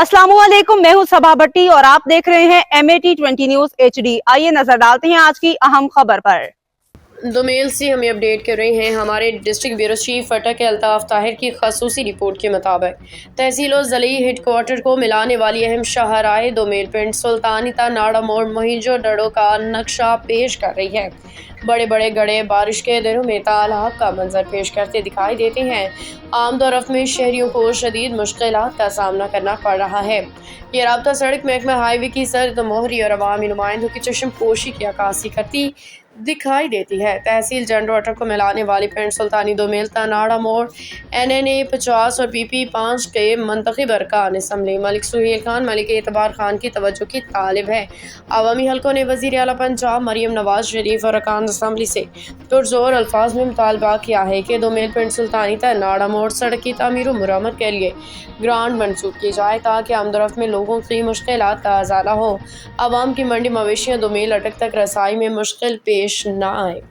अस्सलामुअलैकुम, मैं हूं सबा भट्टी और आप देख रहे हैं MAT20 न्यूज HD। आइए नजर डालते हैं आज की अहम खबर पर। दोमेल से हमें अपडेट कर रहे हैं हमारे डिस्ट्रिक्ट ब्यूरो चीफ अटक अल्ताफ ताहिर की खसूसी रिपोर्ट के मुताबिक तहसील और ज़िली हेडक्वार्टर को मिलाने वाली अहम शाहराह दोमेल पिंड सुल्तानिता नाड़ा मोड़ मोहिंजो दड़ो का नक्शा पेश कर रही है। बड़े बड़े गड्ढे बारिश के दिनों में तालाब का मंजर पेश करते दिखाई देते हैं। आम दौर में शहरियों को शदीद मुश्किलात का सामना करना पड़ रहा है। ये राब्ता सड़क महकमा हाईवे की सर्द मोहरी और अवामी नुमाइंदों की चश्म पोशी की अक्कासी करती दिखाई देती है। तहसील जनरोटर को मिलाने वाली पिंड सुल्तानी दोमेल नाड़ा मोड़ NNA 50 और PP 5 के मंतखब अरकान असम्बली मलिक सुहेल खान, मलिक एतबार खान की तवज्जो की तालिब है। अवामी हलकों ने वज़ीर आला पंजाब मरियम नवाज शरीफ और अरकान असम्बली से पुरजोर अल्फाज में मुतालबा किया है कि दोमेल पिंड सुल्तानी नाड़ा मोड़ सड़क की तामीर और मुरम्मत के लिए ग्रांट मंजूर की जाए ताकि आमदोरफ्त में लोगों की मुश्किलात का इज़ाला हो। आवाम की मंडी मवेशियाँ दोमेल अटक तक रसाई में मुश्किल पेश न आए।